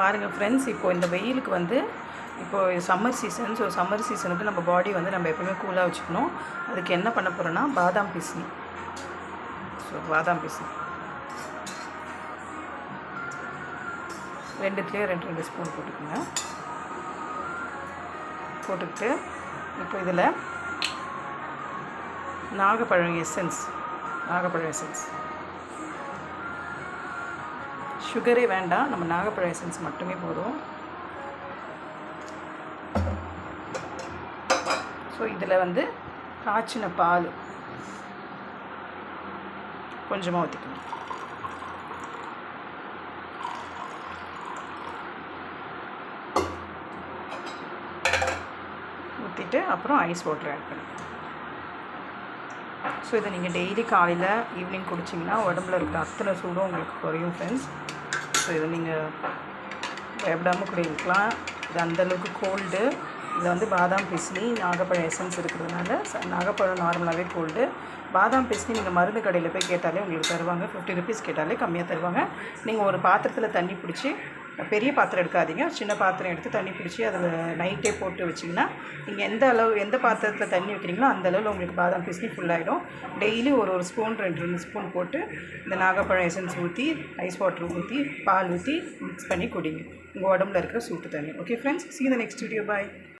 பாருங்கள் ஃப்ரெண்ட்ஸ், இப்போது இந்த வெயிலுக்கு வந்து இப்போது சம்மர் சீசன். ஸோ சம்மர் சீசனுக்கு நம்ம பாடி வந்து நம்ம எப்போவுமே கூலாக வச்சுக்கணும். அதுக்கு என்ன பண்ண போகிறோன்னா பாதாம் பிசினி. ஸோ பாதாம் பிசினி ரெண்டுத்துலேயே ரெண்டு ஸ்பூன் போட்டுக்கோங்க. போட்டுக்கிட்டு இப்போ இதில் நாகப்பழம் எசன்ஸ் சுகரே வேண்டாம், நம்ம நாகப்பழம் எசன்ஸ் மட்டுமே போதும். ஸோ இதில் வந்து காய்ச்சின பால் கொஞ்சமாக ஊற்றிக்கணும். ஊற்றிட்டு அப்புறம் ஐஸ் வாட்டர் ஆட் பண்ணிக்கணும். ஸோ இதை நீங்கள் டெய்லி காலையில் ஈவினிங் குடிச்சிங்கன்னா உடம்புல இருக்கிற அத்தனை சூடும் உங்களுக்கு குறையும் ஃப்ரெண்ட்ஸ். ஸோ இதை நீங்கள் பயப்படாமல் குடிக்கலாம். இது அந்தளவுக்கு கோல்டு. இதில் வந்து பாதாம் பிசினி நாகப்பழம் எசன்ஸ் இருக்கிறதுனால நாகப்பழம் நார்மலாகவே கோல்டு. பாதாம் பிசினி நீங்கள் மருந்து கடையில் போய் கேட்டாலே உங்களுக்கு தருவாங்க. 50 ருபீஸ் கேட்டாலே கம்மியாக தருவாங்க. நீங்கள் ஒரு பாத்திரத்தில் தண்ணி பிடிச்சி, பெரிய பாத்திரம் எடுக்காதீங்க, சின்ன பாத்திரம் எடுத்து தண்ணி பிடிச்சி அதில் நைட்டே போட்டு வச்சிங்கன்னா நீங்கள் எந்த பாத்திரத்தில் தண்ணி வைக்கிறீங்களோ அந்த அளவில் உங்களுக்கு பாதாம் பிசினி ஃபுல்லாகிடும். டெய்லி ஒரு ஸ்பூன் 2 ஸ்பூன் போட்டு இந்த நாகப்பழம் எசன்ஸ் ஊற்றி ஐஸ் வாட்டர் ஊற்றி பால் ஊற்றி மிக்ஸ் பண்ணி குடிங்க. உங்கள் உடம்புல இருக்கிற சூட்டு தண்ணி. Okay friends, see you in the next video. Bye.